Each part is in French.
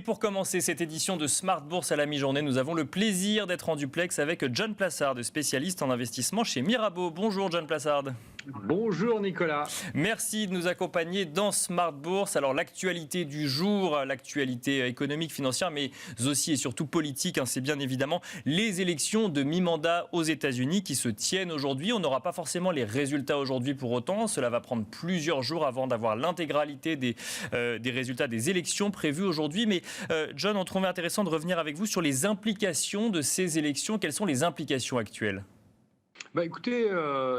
Et pour commencer cette édition de Smart Bourse à la mi-journée, nous avons le plaisir d'être en duplex avec John Plassard, spécialiste en investissement chez Mirabeau. Bonjour John Plassard. Bonjour Nicolas. Merci de nous accompagner dans Smart Bourse. Alors l'actualité du jour, l'actualité économique, financière, mais aussi et surtout politique, c'est bien évidemment les élections de mi-mandat aux États-Unis qui se tiennent aujourd'hui. On n'aura pas forcément les résultats aujourd'hui pour autant. Cela va prendre plusieurs jours avant d'avoir l'intégralité des résultats des élections prévues aujourd'hui. Mais John, on trouvait intéressant de revenir avec vous sur les implications de ces élections. Quelles sont les implications actuelles ? Écoutez,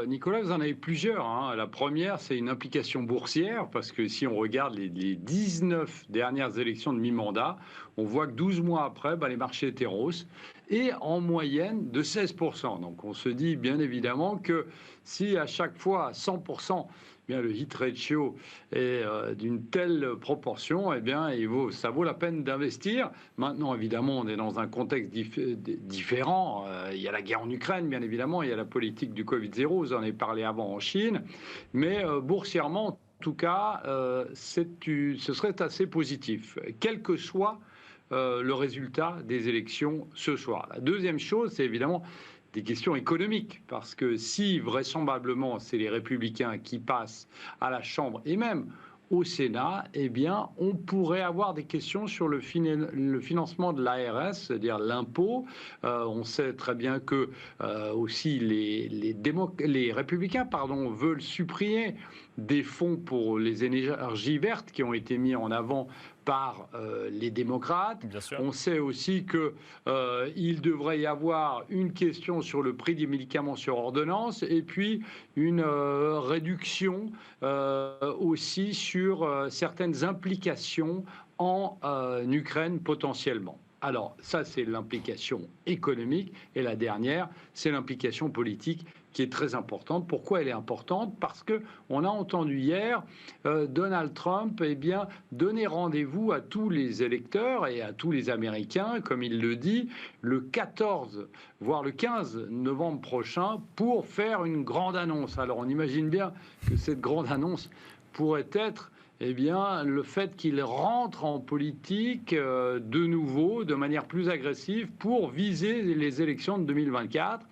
Nicolas, vous en avez plusieurs. La première, c'est une implication boursière, parce que si on regarde les 19 dernières élections de mi-mandat, on voit que 12 mois après, les marchés étaient hausses, et en moyenne de 16%. Donc on se dit bien évidemment que si à chaque fois, à 100%, le hit ratio est d'une telle proportion, ça vaut la peine d'investir. Maintenant, évidemment, on est dans un contexte différent. Il y a la guerre en Ukraine, bien évidemment, il y a la politique du Covid-0, vous en avez parlé avant en Chine. Mais boursièrement, en tout cas, ce serait assez positif, quel que soit le résultat des élections ce soir. La deuxième chose, c'est évidemment des questions économiques, parce que si vraisemblablement c'est les Républicains qui passent à la Chambre et même au Sénat, on pourrait avoir des questions sur le financement de l'ARS, c'est-à-dire l'impôt. On sait très bien que aussi les Républicains veulent supprimer des fonds pour les énergies vertes qui ont été mis en avant par les démocrates. On sait aussi qu'il devrait y avoir une question sur le prix des médicaments sur ordonnance et puis une réduction aussi sur certaines implications en Ukraine potentiellement. Alors ça, c'est l'implication économique. Et la dernière, c'est l'implication politique qui est très importante. Pourquoi elle est importante ? Parce qu'on a entendu hier Donald Trump donner rendez-vous à tous les électeurs et à tous les Américains, comme il le dit, le 14, voire le 15 novembre prochain, pour faire une grande annonce. Alors on imagine bien que cette grande annonce pourrait être le fait qu'il rentre en politique de nouveau, de manière plus agressive, pour viser les élections de 2024.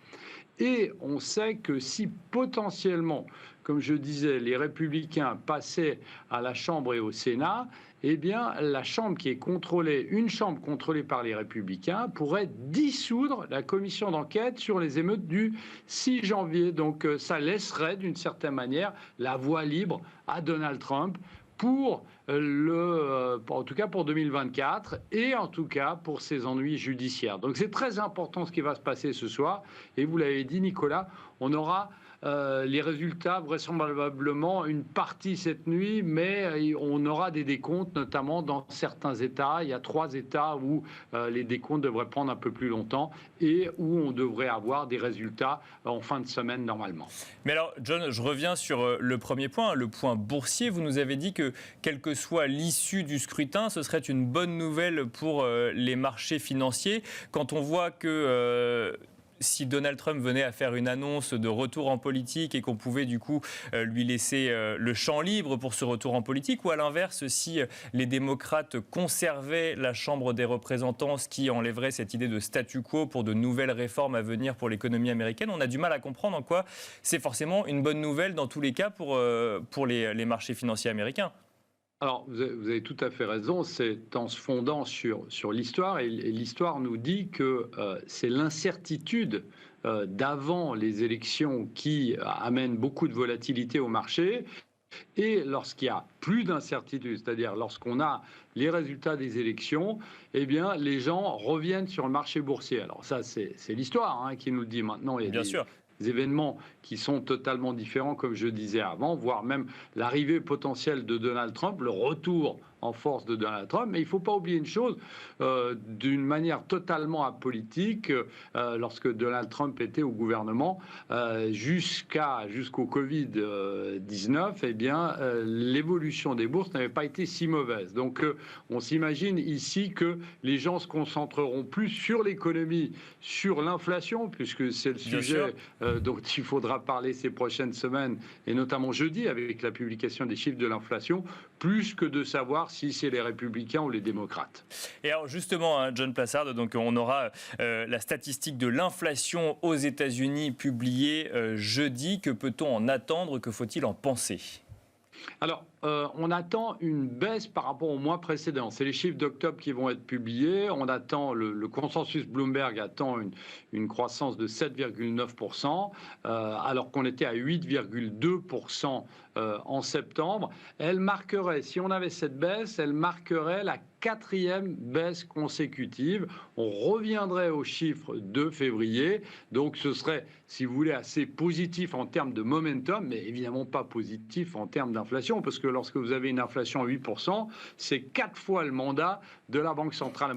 Et on sait que si potentiellement, comme je disais, les Républicains passaient à la Chambre et au Sénat, la Chambre qui est contrôlée, une Chambre contrôlée par les Républicains, pourrait dissoudre la commission d'enquête sur les émeutes du 6 janvier. Donc ça laisserait d'une certaine manière la voie libre à Donald Trump pour en tout cas pour 2024 et en tout cas pour ses ennuis judiciaires. Donc c'est très important ce qui va se passer ce soir. Et vous l'avez dit, Nicolas, on aura les résultats vraisemblablement une partie cette nuit, mais on aura des décomptes, notamment dans certains États. Il y a 3 États où les décomptes devraient prendre un peu plus longtemps et où on devrait avoir des résultats en fin de semaine normalement. Mais alors, John, je reviens sur le premier point, le point boursier. Vous nous avez dit que, quelle que soit l'issue du scrutin, ce serait une bonne nouvelle pour les marchés financiers. Quand on voit que si Donald Trump venait à faire une annonce de retour en politique et qu'on pouvait du coup lui laisser le champ libre pour ce retour en politique, ou à l'inverse, si les démocrates conservaient la Chambre des représentants, ce qui enlèverait cette idée de statu quo pour de nouvelles réformes à venir pour l'économie américaine, on a du mal à comprendre en quoi c'est forcément une bonne nouvelle dans tous les cas pour les marchés financiers américains. Alors, vous avez tout à fait raison, c'est en se fondant sur l'histoire, et l'histoire nous dit que c'est l'incertitude d'avant les élections qui amène beaucoup de volatilité au marché. Et lorsqu'il y a plus d'incertitude, c'est-à-dire lorsqu'on a les résultats des élections, les gens reviennent sur le marché boursier. Alors ça, c'est l'histoire qui nous le dit maintenant. Il y a Bien sûr. Des événements qui sont totalement différents, comme je disais avant, voire même l'arrivée potentielle de Donald Trump, le retour en force de Donald Trump. Mais il ne faut pas oublier une chose, d'une manière totalement apolitique, lorsque Donald Trump était au gouvernement, jusqu'au Covid-19, l'évolution des bourses n'avait pas été si mauvaise. Donc on s'imagine ici que les gens se concentreront plus sur l'économie, sur l'inflation, puisque c'est le sujet dont il faudra parler ces prochaines semaines, et notamment jeudi avec la publication des chiffres de l'inflation, plus que de savoir si c'est les républicains ou les démocrates. Et alors justement, hein, John Plassard, donc on aura la statistique de l'inflation aux États-Unis publiée jeudi. Que peut-on en attendre? Que faut-il en penser? Alors, on attend une baisse par rapport au mois précédent. C'est les chiffres d'octobre qui vont être publiés. On attend, le consensus Bloomberg attend une croissance de 7,9%, alors qu'on était à 8,2% en septembre. Elle marquerait, si on avait cette baisse, elle marquerait la 4e baisse consécutive. On reviendrait aux chiffres de février. Donc ce serait, si vous voulez, assez positif en termes de momentum, mais évidemment pas positif en termes d'inflation, parce que lorsque vous avez une inflation à 8%, c'est 4 fois le mandat de la Banque centrale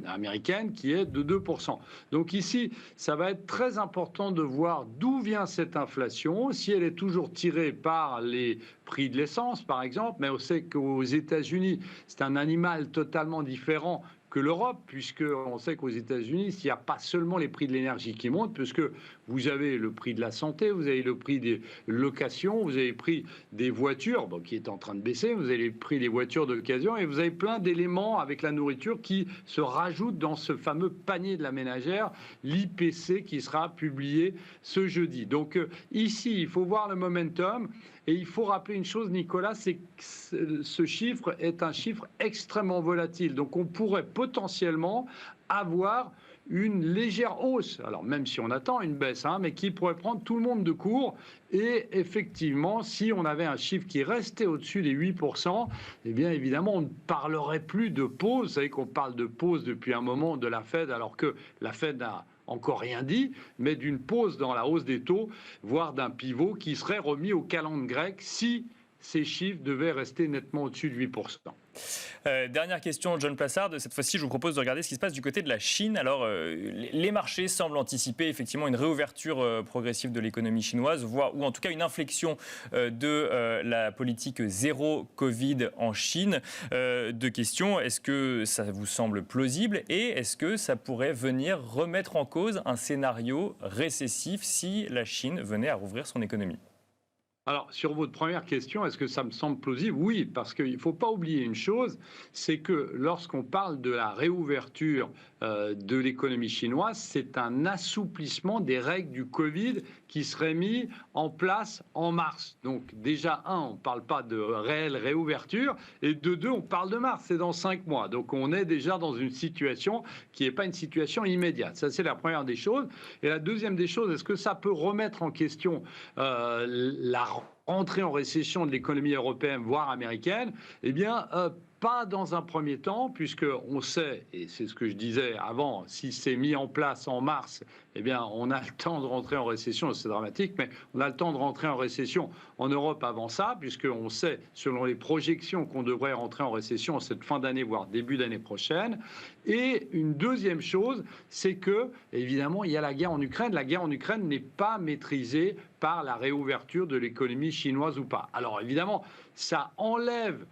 américaine, qui est de 2%. Donc ici, ça va être très important de voir d'où vient cette inflation, si elle est toujours tirée par les prix de l'essence, par exemple, mais on sait qu'aux États-Unis, c'est un animal totalement différent que l'Europe, puisqu'on sait qu'aux États-Unis, il n'y a pas seulement les prix de l'énergie qui montent, puisque vous avez le prix de la santé, vous avez le prix des locations, vous avez le prix des voitures, qui est en train de baisser, vous avez le prix des voitures d'occasion, et vous avez plein d'éléments avec la nourriture qui se rajoutent dans ce fameux panier de la ménagère, l'IPC, qui sera publié ce jeudi. Donc ici, il faut voir le momentum. Et il faut rappeler une chose, Nicolas, c'est que ce chiffre est un chiffre extrêmement volatile. Donc on pourrait potentiellement avoir une légère hausse, alors même si on attend une baisse, mais qui pourrait prendre tout le monde de court. Et effectivement, si on avait un chiffre qui restait au-dessus des 8%, eh bien évidemment, on ne parlerait plus de pause. Vous savez qu'on parle de pause depuis un moment de la Fed, alors que la Fed n'a encore rien dit, mais d'une pause dans la hausse des taux, voire d'un pivot qui serait remis au calendrier grec si ces chiffres devaient rester nettement au-dessus de 8%. Dernière question, John Plassard. Cette fois-ci, je vous propose de regarder ce qui se passe du côté de la Chine. Alors, les marchés semblent anticiper effectivement une réouverture progressive de l'économie chinoise, voire, ou en tout cas une inflexion de la politique zéro Covid en Chine. Deux questions. Est-ce que ça vous semble plausible et est-ce que ça pourrait venir remettre en cause un scénario récessif si la Chine venait à rouvrir son économie? Alors, sur votre première question, est-ce que ça me semble plausible? Oui, parce qu'il ne faut pas oublier une chose, c'est que lorsqu'on parle de la réouverture de l'économie chinoise, c'est un assouplissement des règles du Covid qui serait mis en place en mars. Donc déjà, on ne parle pas de réelle réouverture, et de deux, on parle de mars, c'est dans 5 mois. Donc on est déjà dans une situation qui n'est pas une situation immédiate. Ça, c'est la première des choses. Et la deuxième des choses, est-ce que ça peut remettre en question la rentrée en récession de l'économie européenne, voire américaine? Eh bien, pas dans un premier temps, puisqu'on sait, et c'est ce que je disais avant, si c'est mis en place en mars, eh bien, on a le temps de rentrer en récession, c'est dramatique, mais on a le temps de rentrer en récession en Europe avant ça, puisqu'on sait, selon les projections, qu'on devrait rentrer en récession en cette fin d'année, voire début d'année prochaine. Et une deuxième chose, c'est que, évidemment, il y a la guerre en Ukraine. La guerre en Ukraine n'est pas maîtrisée par la réouverture de l'économie chinoise ou pas. Alors, évidemment, ça enlève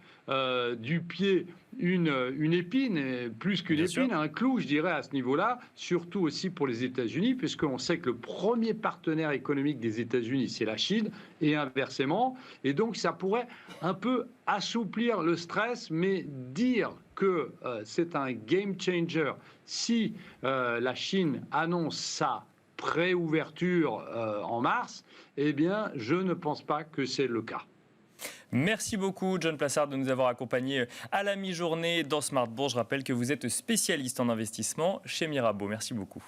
du pied une épine, plus qu'une épine, un clou, je dirais, à ce niveau-là, surtout aussi pour les États-Unis, puisqu'on sait que le premier partenaire économique des États-Unis, c'est la Chine, et inversement. Et donc, ça pourrait un peu assouplir le stress, mais dire que c'est un game changer si la Chine annonce sa préouverture en mars, eh bien, je ne pense pas que c'est le cas. Merci beaucoup, John Plassard, de nous avoir accompagnés à la mi-journée dans Smart Bourse. Je rappelle que vous êtes spécialiste en investissement chez Mirabeau. Merci beaucoup.